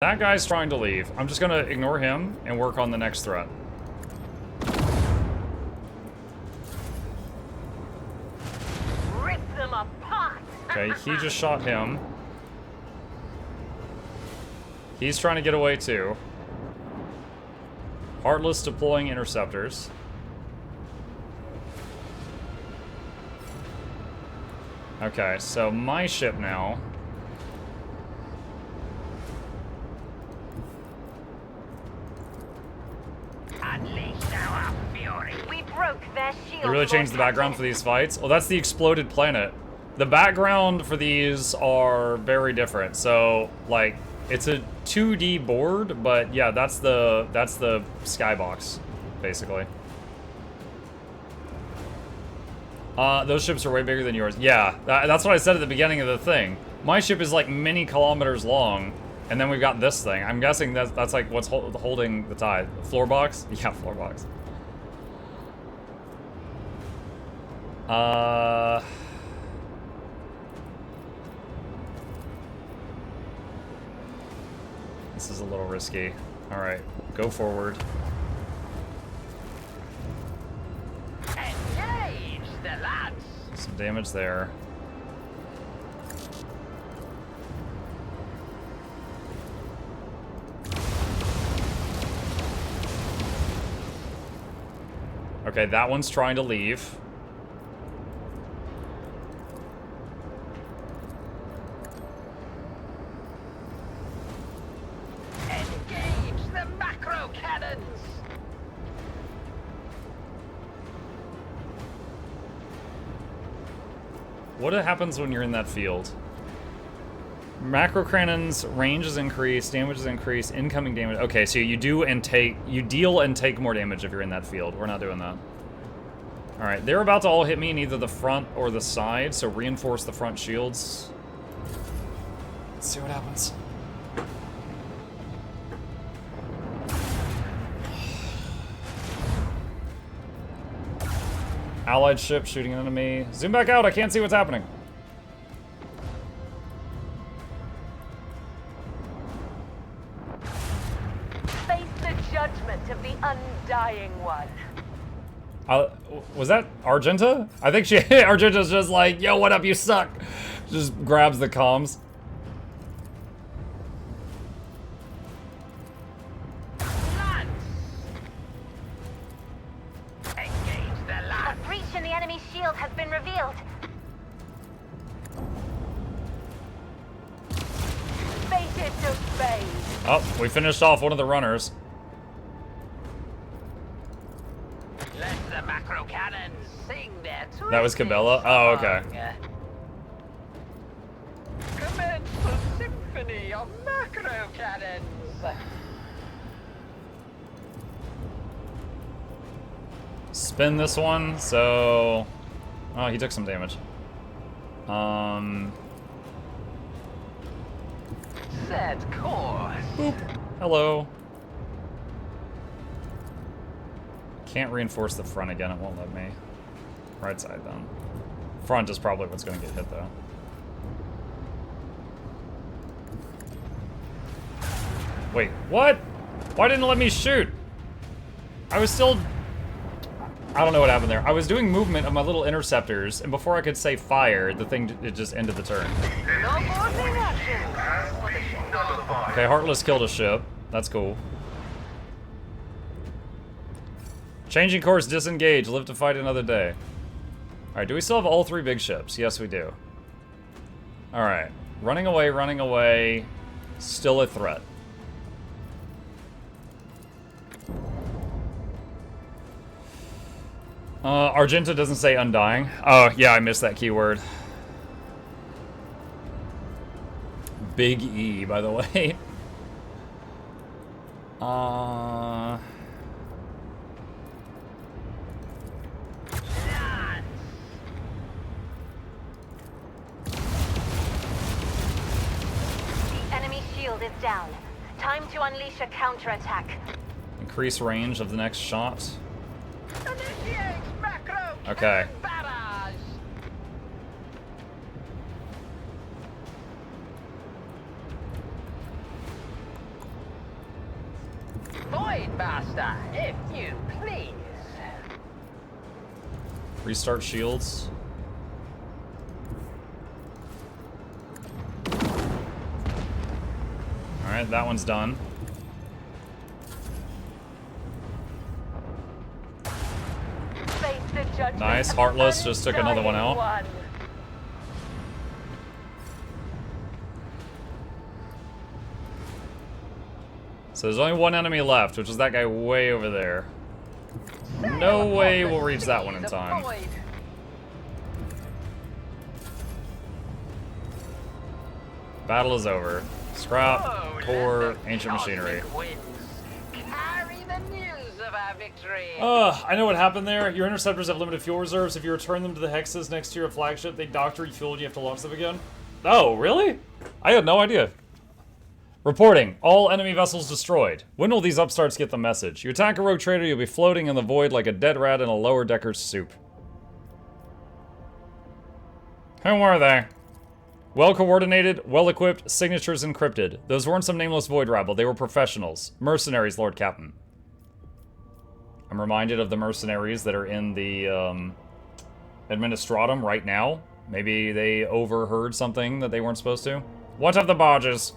That guy's trying to leave. I'm just gonna ignore him and work on the next threat. Rip them apart. Okay, he just shot him. He's trying to get away too. Heartless deploying interceptors. Okay, so my ship now. We broke their shield. They really changed the background for these fights. Well, that's the exploded planet. The background for these are very different. So, like, it's a 2D board, but yeah, that's the skybox, basically. Those ships are way bigger than yours. Yeah, that's what I said at the beginning of the thing. My ship is like many kilometers long, and then we've got this thing. I'm guessing that's like what's holding the tide. Floor box? Yeah, floor box. This is a little risky. All right, go forward. Engage the lads. Some damage there. Okay, that one's trying to leave. Engage the macro cannons. What happens when you're in that field? Macro cannons, range is increased, damage is increased, incoming damage. Okay, so you deal and take more damage if you're in that field. We're not doing that. All right, they're about to all hit me in either the front or the side, so reinforce the front shields. Let's see what happens. Allied ship shooting an enemy. Zoom back out, I can't see what's happening. Face the judgment of the undying one. Was that Argenta? I think Argenta's just like, yo, what up, you suck. Just grabs the comms. Lads. Engage the lads. A breach in the enemy shield has been revealed. Fated to fade. Oh, we finished off one of the runners. Let the macro cannons sing their That was twisted Cabela? Oh, okay. song. Commence the symphony of macro cannons. Spin this one, so... Oh, he took some damage. Set course. Boop. Hello. Can't reinforce the front again, it won't let me. Right side, then. Front is probably what's gonna get hit, though. Wait, what? Why didn't it let me shoot? I was still... I don't know what happened there. I was doing movement of my little interceptors, and before I could say fire, the thing, it just ended the turn. No more thing action. Okay, Heartless killed a ship. That's cool. Changing course, disengage, live to fight another day. Alright, do we still have all three big ships? Yes, we do. Alright, running away, still a threat. Argenta doesn't say undying. Oh, yeah, I missed that keyword. Big E, by the way. The enemy shield is down. Time to unleash a counterattack. Increase range of the next shot. Initiate macro Okay. cannon barrage. Void Master, if you please. Restart shields. Alright, that one's done. Face the judgment Nice. of Heartless just took another one out. Undying One. So there's only one enemy left, which is that guy way over there. No way we'll reach that one in time. Battle is over. Scrap, core, ancient machinery. Carry the news of our victory. I know what happened there. Your interceptors have limited fuel reserves. If you return them to the hexes next to your flagship, they dock refuel and you have to launch them again. Oh, really? I had no idea. Reporting. All enemy vessels destroyed. When will these upstarts get the message? You attack a rogue trader, you'll be floating in the void like a dead rat in a lower decker's soup. Who were they? Well-coordinated, well-equipped, signatures encrypted. Those weren't some nameless void rabble. They were professionals. Mercenaries, Lord Captain. I'm reminded of the mercenaries that are in the Administratum right now. Maybe they overheard something that they weren't supposed to. What of the barges?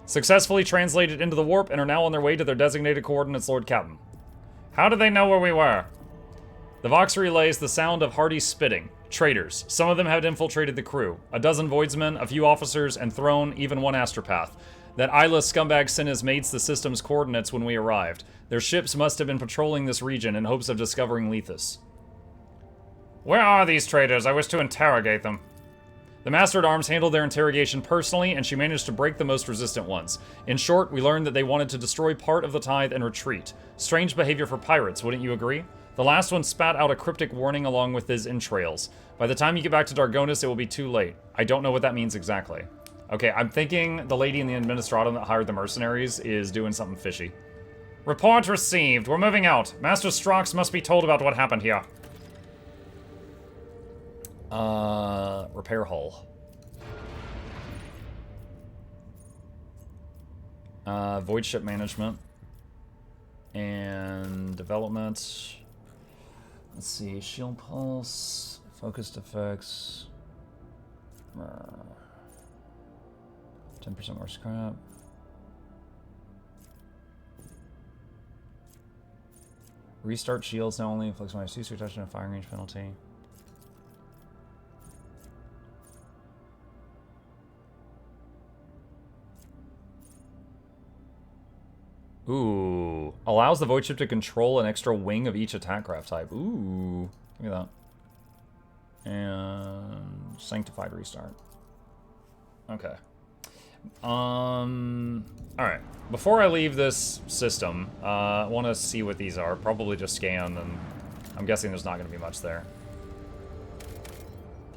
Successfully translated into the warp and are now on their way to their designated coordinates, Lord Captain. How did they know where we were? The Vox relays the sound of hearty spitting. Traitors. Some of them had infiltrated the crew. A dozen voidsmen, a few officers, and Throne, even one astropath. That eyeless scumbag sent his mates the system's coordinates when we arrived. Their ships must have been patrolling this region in hopes of discovering Lethus. Where are these traitors? I wish to interrogate them. The Master-at-Arms handled their interrogation personally, and she managed to break the most resistant ones. In short, we learned that they wanted to destroy part of the Tithe and retreat. Strange behavior for pirates, wouldn't you agree? The last one spat out a cryptic warning along with his entrails. By the time you get back to Dargonis, it will be too late. I don't know what that means exactly. Okay, I'm thinking the lady in the Administratum that hired the mercenaries is doing something fishy. Report received. We're moving out. Master Strox must be told about what happened here. Repair hull. Void ship management. And development. Let's see, shield pulse, focused effects. 10% more scrap. Restart shields now only inflicts minus 2 touch and a firing range penalty. Ooh. Allows the void ship to control an extra wing of each attack craft type. Ooh. Look at that. And sanctified restart. Okay. Alright. Before I leave this system, I want to see what these are. Probably just scan, and I'm guessing there's not going to be much there.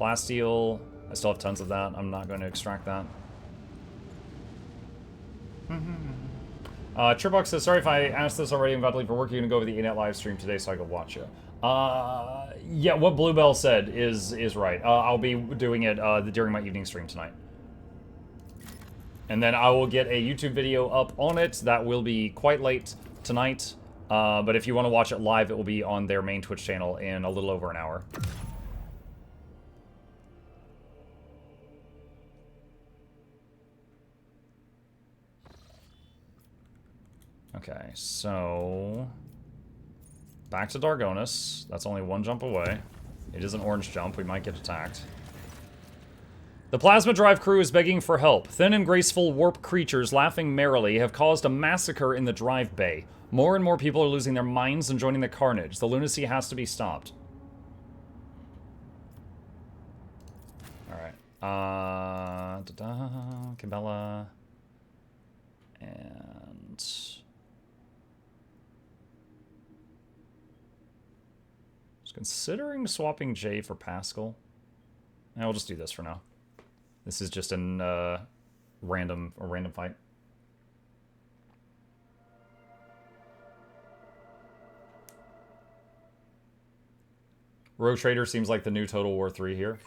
Plasteel. I still have tons of that. I'm not going to extract that. Tripbox says, sorry if I asked this already. I'm about to leave for work. You're going to go over the ANET live stream today so I can watch you. Yeah, what Bluebell said is right. I'll be doing it during my evening stream tonight. And then I will get a YouTube video up on it. That will be quite late tonight. But if you want to watch it live, it will be on their main Twitch channel in a little over an hour. Okay, so back to Dargonis. That's only one jump away. It is an orange jump. We might get attacked. The plasma drive crew is begging for help. Thin and graceful warp creatures laughing merrily have caused a massacre in the drive bay. More and more people are losing their minds and joining the carnage. The lunacy has to be stopped. Alright. Cabela. And considering swapping J for Pascal. Now we'll just do this for now. This is just a random fight. Rogue Trader seems like the new Total War 3 here.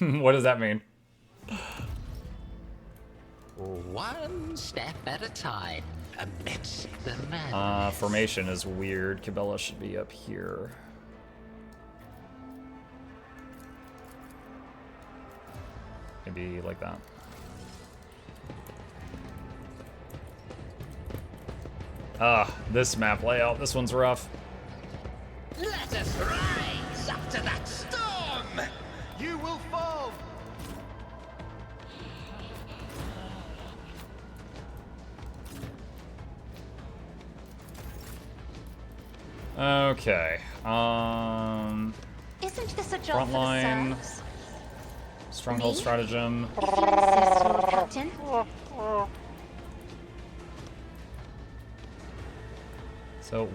What does that mean? One step at a time amidst the madness. Formation is weird. Cabela should be up here. Maybe like that. This map layout. This one's rough. Let us rise up to that storm! You will fall! Okay. Isn't this a job for the Frontline. serfs? Stronghold Me? stratagem. If you insist, Lord Captain. So,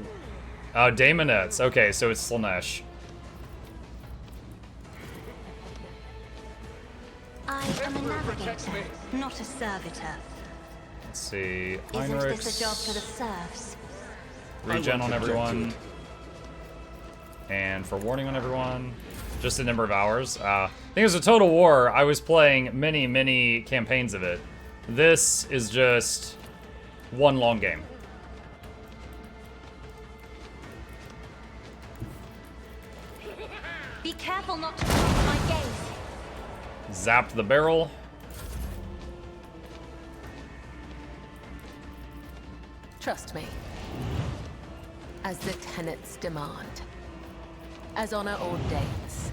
Daemonettes. Okay, so it's Slanesh. I am a navigator, not a servitor. Let's see. Isn't Heinrichs. this a job for the serfs? Regen on everyone. And for warning on everyone. Just a number of hours. I think it was a Total War. I was playing many campaigns of it. This is just one long game. Be careful not to cross my gaze. Zap the barrel. Trust me. As the tenets demand. As honor ordains.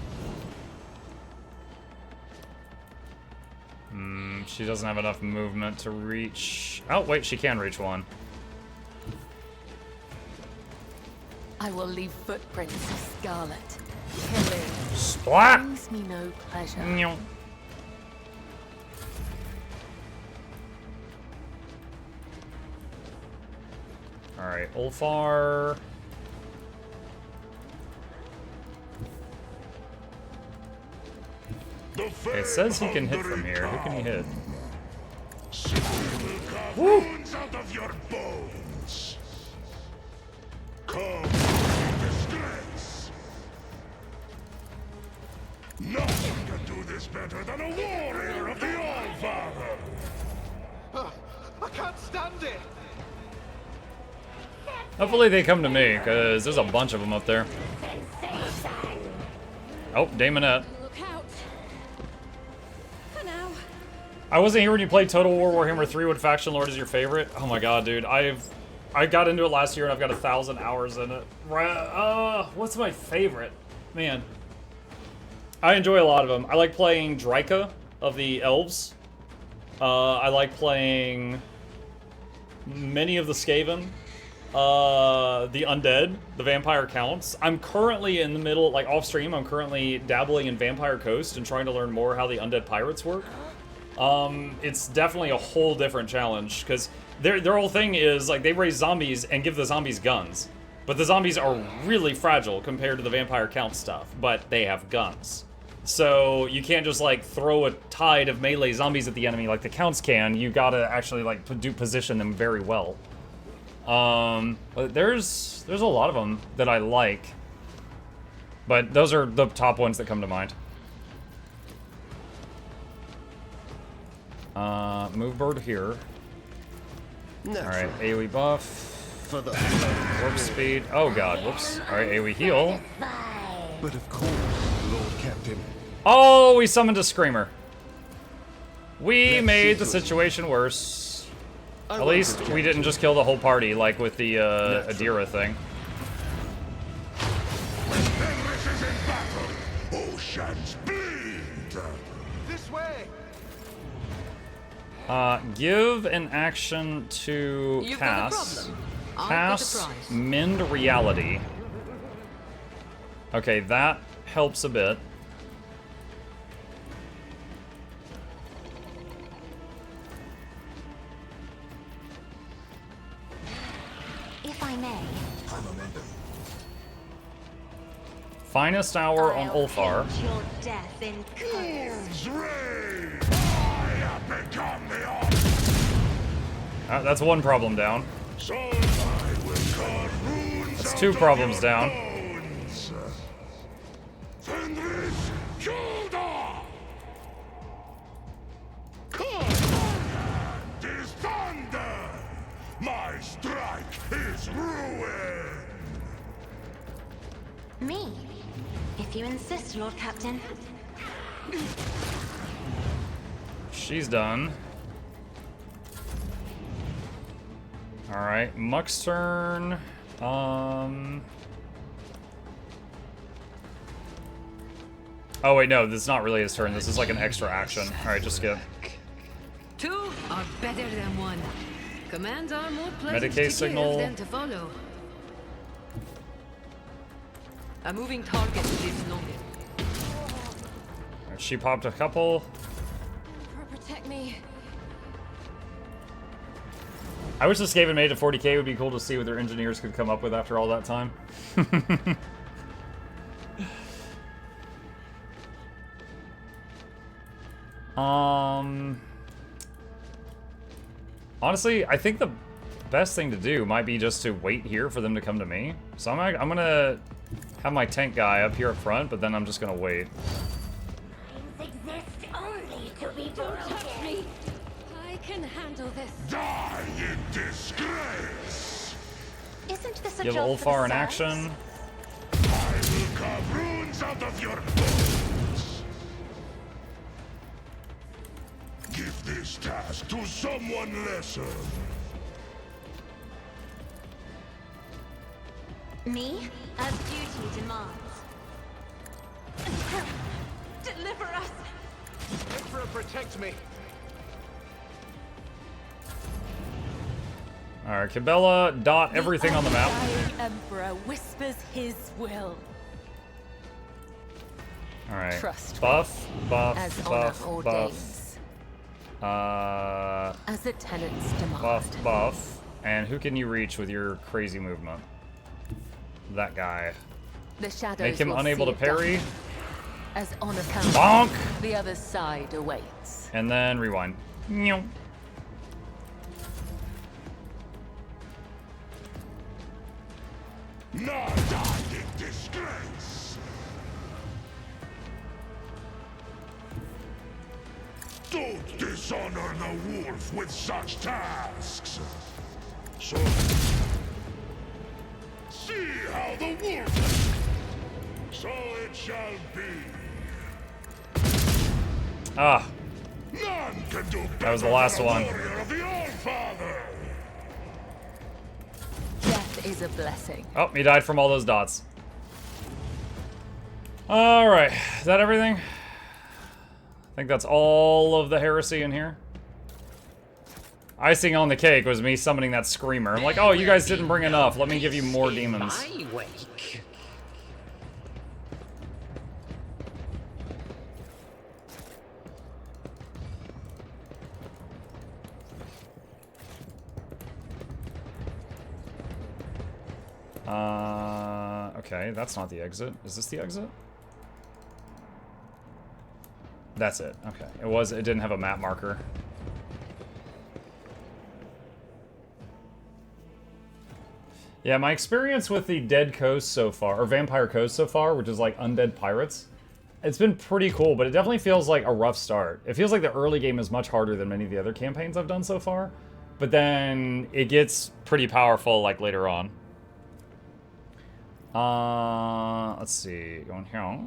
She doesn't have enough movement to reach... Oh, wait, she can reach one. I will leave footprints of scarlet. Killing Splat! brings me no pleasure. Nyeh. Alright, Ulfar. It says he can hit from here. Who can he hit? Woo! Out of your bones. Come in disgrace. Nothing can do this better than a warrior of the All-Father. I can't stand it! Hopefully they come to me, because there's a bunch of them up there. Oh, Daemonette. Look out. For now. I wasn't here when you played Total War Warhammer 3. What faction lord is your favorite? Oh my god, dude. I got into it last year and I've got 1,000 hours in it. What's my favorite? Man. I enjoy a lot of them. I like playing Draika of the Elves. I like playing many of the Skaven. The Undead, the Vampire Counts. I'm currently in the middle, like off stream, I'm currently dabbling in Vampire Coast and trying to learn more how the Undead Pirates work. It's definitely a whole different challenge, because their whole thing is, like, they raise zombies and give the zombies guns. But the zombies are really fragile compared to the Vampire Count stuff, but they have guns. So you can't just, like, throw a tide of melee zombies at the enemy like the Counts can. You gotta actually, like, position them very well. But there's a lot of them that I like. But those are the top ones that come to mind. Move bird here. Alright, AoE buff. For the Warp speed. Oh god, whoops. Alright, AoE heal. But of course, Lord Captain. Oh, we summoned a Screamer. We made the situation worse. At least we didn't just kill the whole party like with the Adira thing. Fenris is in battle. Oceans bleed. This way! Give an action to You've got a Cass. problem. I've got a Cass, prize. mend reality. Okay, that helps a bit. If I may. Finest hour on I'll Ulfar. hint your death in colors. Reign. I have become the All. That's one problem down. So I will carve runes. That's out two of problems your down. bones. Fenris, Kilda. My strike is ruin! Me? If you insist, Lord Captain. She's done. Alright, Muck's turn. Oh wait, no, this is not really his turn. This is like an extra action. Alright, just skip. Two are better than one. Commands are more pleasant Medicaid to signal. give than to follow. A moving target lives longer. Alright, she popped a couple. Protect me. I wish this game had made it to 40k. It would be cool to see what their engineers could come up with after all that time. Honestly, I think the best thing to do might be just to wait here for them to come to me. So I'm gonna have my tank guy up here up front, but then I'm just gonna wait. Exist only to be Don't touch me. I can handle this. Die in disgrace! Isn't this a Give job for Ulfar the an serfs? action. I will carve runes out of your bones! Give this task to someone lesser. Me? As duty demands. Deliver us. Emperor, protect me. Alright, Cabela, dot everything on the map. Undying Emperor whispers his will. Alright. Trust Buff, buff, as buff, honor buff. ordains. Buff, As the tenants demand. buff. And who can you reach with your crazy movement? That guy. The shadows Make him will unable to see it done. parry. As honor comes, Bonk! the other side awaits. And then rewind. Meow. Not die in disgrace! Don't dishonor the wolf with such tasks! So... see how the wolf... so it shall be. Ah, None can do better that was the last than a one. warrior of the Allfather! Death is a blessing. Oh, he died from all those dots. Alright, is that everything? I think that's all of the heresy in here. Icing on the cake was me summoning that screamer. I'm like, oh, you guys didn't bring enough. Let me give you more demons. My wake. Okay, that's not the exit. Is this the exit? That's it. Okay. It didn't have a map marker. Yeah, my experience with the Dead Coast so far, or Vampire Coast so far, which is like undead pirates, it's been pretty cool, but it definitely feels like a rough start. It feels like the early game is much harder than many of the other campaigns I've done so far, but then it gets pretty powerful like later on. Let's see, going here.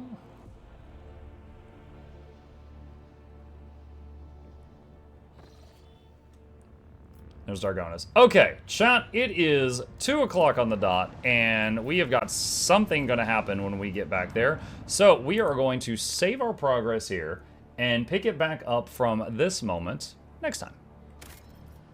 There's Dargonis. Okay, chat, it is 2 o'clock on the dot, and we have got something going to happen when we get back there. So we are going to save our progress here and pick it back up from this moment next time.